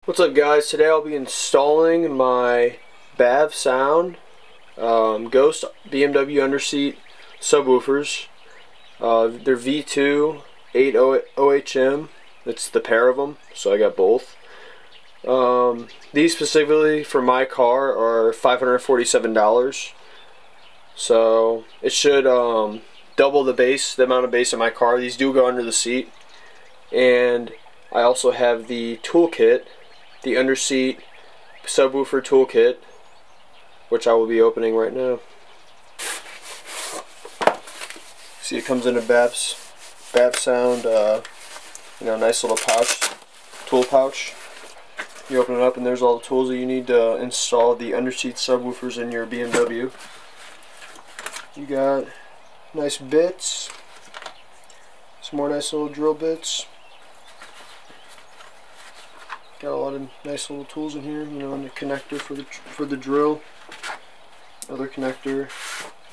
What's up, guys? Today I'll be installing my BAVSOUND Ghost BMW Underseat subwoofers. They're V2 8 OHM. It's the pair of them, so I got both. These specifically for my car are $547. So it should double the amount of bass in my car. These do go under the seat. And I also have the toolkit, the Underseat subwoofer toolkit, which I will be opening right now. See, it comes in a BAVSOUND, nice little pouch, tool pouch. You open it up and there's all the tools that you need to install the Underseat subwoofers in your BMW. You got nice bits, some more nice little drill bits. Got a lot of nice little tools in here, and the connector for the drill. Another connector.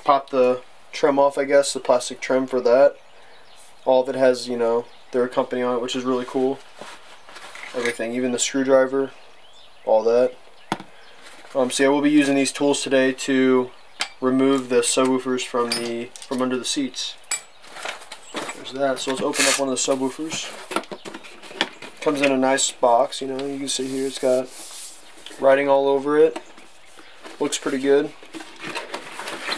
Pop the trim off, I guess, the plastic trim for that. All of it has, their company on it, which is really cool. Everything, even the screwdriver, all that. So yeah, we'll be using these tools today to remove the subwoofers from under the seats. There's that. So let's open up one of the subwoofers. Comes in a nice box, you can see here it's got writing all over it. Looks pretty good.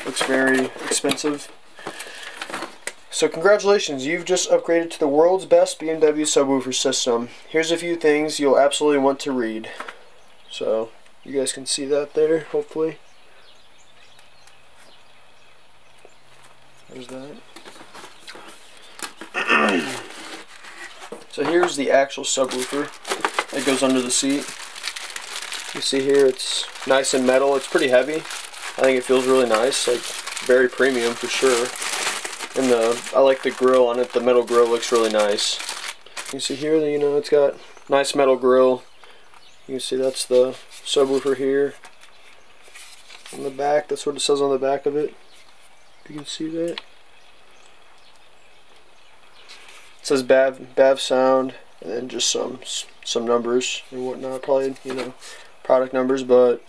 Looks very expensive. So congratulations, you've just upgraded to the world's best BMW subwoofer system. Here's a few things you'll absolutely want to read. So you guys can see that there, hopefully. There's that. So here's the actual subwoofer that goes under the seat. You see here it's nice and metal. It's pretty heavy. I think it feels really nice, like very premium for sure. And I like the grill on it. The metal grill looks really nice. You see here, it's got nice metal grill. You can see that's the subwoofer here. On the back, that's what it says on the back of it. You can see that. It says BAVSOUND, and then just some numbers and whatnot, probably product numbers. But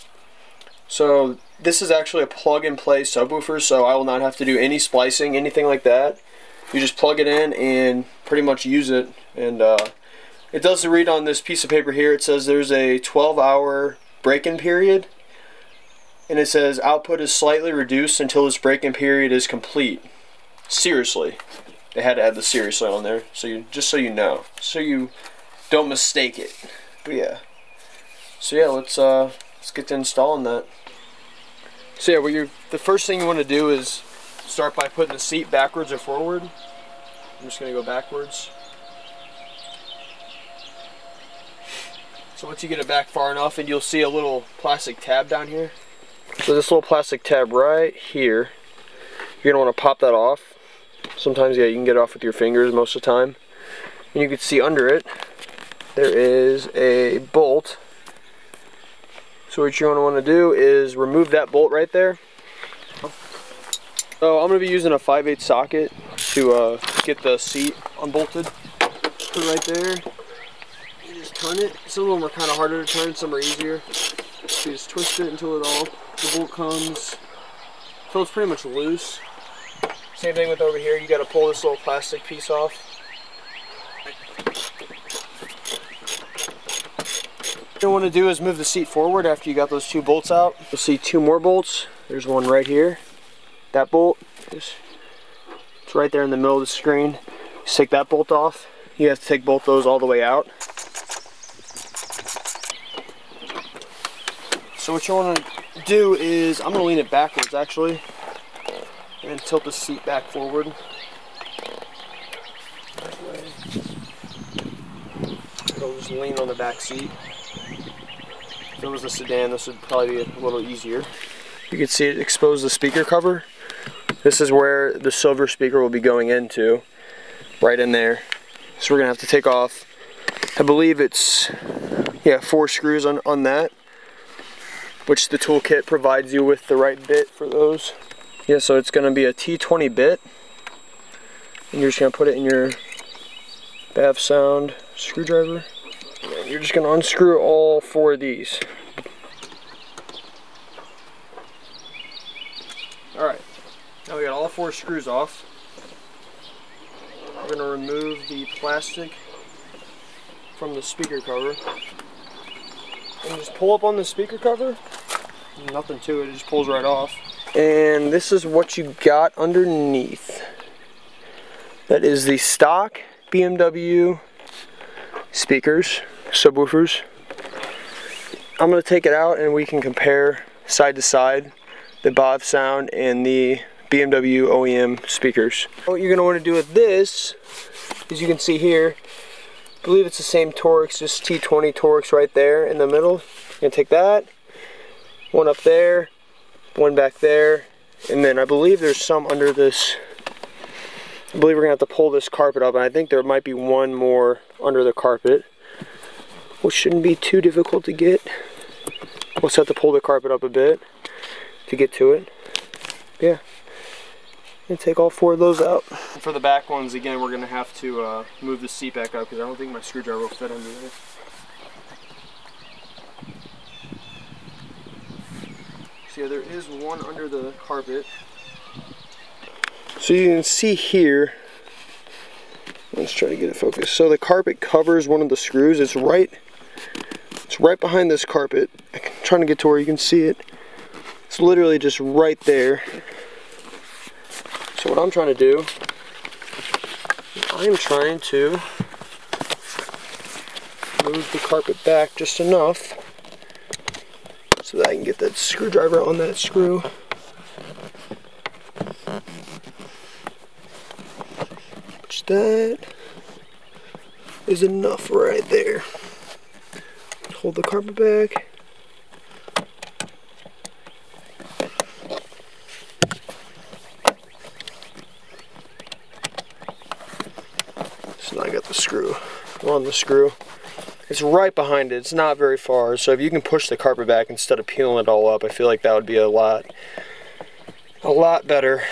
so this is actually a plug-and-play subwoofer, so I will not have to do any splicing, anything like that. You just plug it in and pretty much use it. And it does read on this piece of paper here. It says there's a 12-hour break-in period, and it says output is slightly reduced until this break-in period is complete. Seriously. They had to add the seriously on there, so just so you know, so you don't mistake it. But yeah, so yeah, let's get to installing that. So yeah, the first thing you want to do is start by putting the seat backwards or forward. I'm just gonna go backwards. So once you get it back far enough, and you'll see a little plastic tab down here. So this little plastic tab right here, you're gonna want to pop that off. Sometimes, yeah, you can get it off with your fingers most of the time. And you can see under it, there is a bolt. So what you're going to want to do is remove that bolt right there. So I'm going to be using a 5/8 socket to get the seat unbolted. Put it right there. You just turn it. Some of them are kind of harder to turn, some are easier. So you just twist it until the bolt comes. So it's pretty much loose. Same thing with over here, you got to pull this little plastic piece off. What you want to do is move the seat forward after you got those two bolts out. You'll see two more bolts. There's one right here. That bolt, it's right there in the middle of the screen. Just take that bolt off. You have to take both those all the way out. So what you want to do is, I'm going to lean it backwards actually. And tilt the seat back forward. It'll just lean on the back seat. If it was a sedan, this would probably be a little easier. You can see it expose the speaker cover. This is where the silver speaker will be going into, right in there. So we're gonna have to take off, I believe it's, 4 screws on that, which the toolkit provides you with the right bit for those. Yeah, so it's going to be a T20 bit, and you're just going to put it in your BAVSOUND screwdriver. you're just gonna unscrew all 4 of these. Alright, now we got all 4 screws off. We're gonna remove the plastic from the speaker cover. And just pull up on the speaker cover. Nothing to it, it just pulls right off. And this is what you got underneath. That is the stock BMW speakers, subwoofers. I'm going to take it out and we can compare side to side the BAVSOUND and the BMW OEM speakers. What you're going to want to do with this, as you can see here, I believe it's the same Torx, just T20 Torx right there in the middle. You're going to take that, one up there, one back there, and then I believe there's some under this. I believe we're going to have to pull this carpet up, and I think there might be one more under the carpet, which shouldn't be too difficult to get. We'll just have to pull the carpet up a bit to get to it. Yeah. And take all 4 of those out. For the back ones, again, we're going to have to move the seat back up because I don't think my screwdriver will fit under there. So yeah, there is one under the carpet. So you can see here, let's try to get it focused. So the carpet covers one of the screws. It's right behind this carpet. I'm trying to get to where you can see it. It's literally just right there. So what I'm trying to do, I'm trying to move the carpet back just enough so that I can get that screwdriver on that screw. Which that is enough right there. Hold the carpet back. So now I got the screw. We're on the screw. It's right behind it. It's not very far. So if you can push the carpet back instead of peeling it all up, I feel like that would be a lot better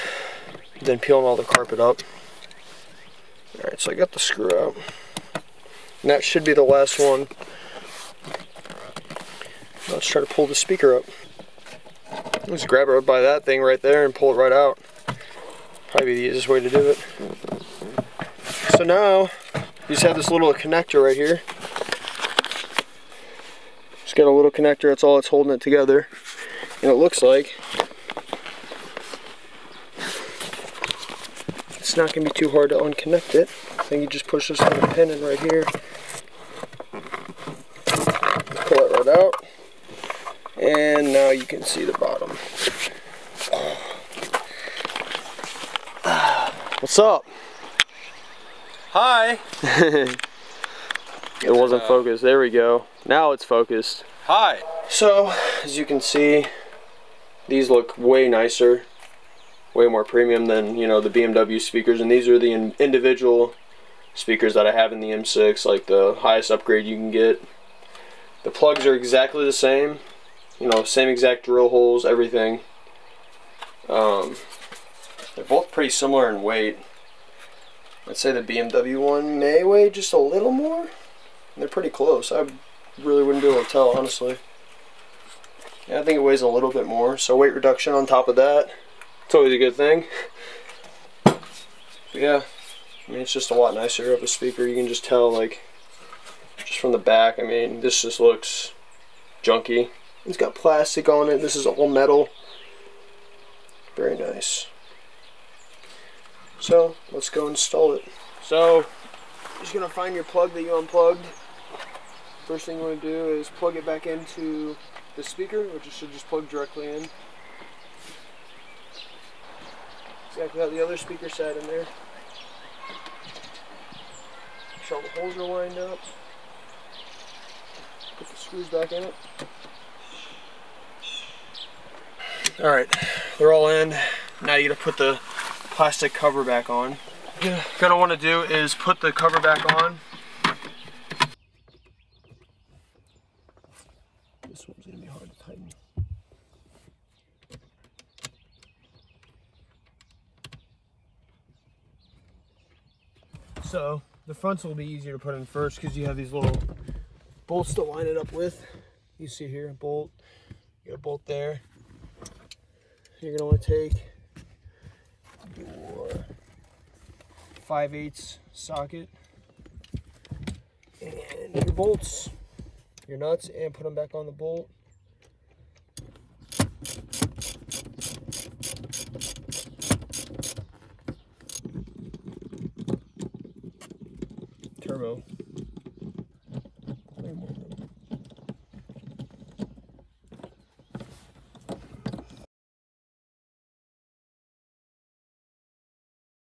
than peeling all the carpet up. Alright, so I got the screw out. And that should be the last one. Let's try to pull the speaker up. Let's grab it by that thing right there and pull it right out. Probably the easiest way to do it. So now, you just have this little connector right here. Just got a little connector, that's all that's holding it together. And it looks like it's not going to be too hard to unconnect it. I think you just push this little pin in right here. Pull it right out. And now you can see the bottom. What's up? Hi! It wasn't focused. There we go. Now it's focused. Hi! So, as you can see, these look way nicer. Way more premium than, you know, the BMW speakers. And these are the individual speakers that I have in the M6. Like the highest upgrade you can get. The plugs are exactly the same. You know, same exact drill holes, everything. They're both pretty similar in weight. I'd say the BMW one may weigh just a little more. They're pretty close. I really wouldn't be able to tell, honestly. Yeah, I think it weighs a little bit more. So weight reduction on top of that. It's always a good thing. But yeah, I mean, it's just a lot nicer of a speaker. You can just tell, like, just from the back. I mean, this just looks junky. It's got plastic on it. This is all metal. Very nice. So, let's go install it. So, you're just going to find your plug that you unplugged. First thing you want to do is plug it back into the speaker, which it should just plug directly in. Exactly how the other speaker sat in there. Make sure all the holes are lined up. Put the screws back in it. Alright, they're all in. Now you gotta put the plastic cover back on. What you're gonna want to do is put the cover back on. This one's gonna be hard to tighten. So the fronts will be easier to put in first because you have these little bolts to line it up with. You see here, a bolt. You got a bolt there. You're gonna want to take your 5/8 socket and your bolts, your nuts, and put them back on the bolt. Turbo.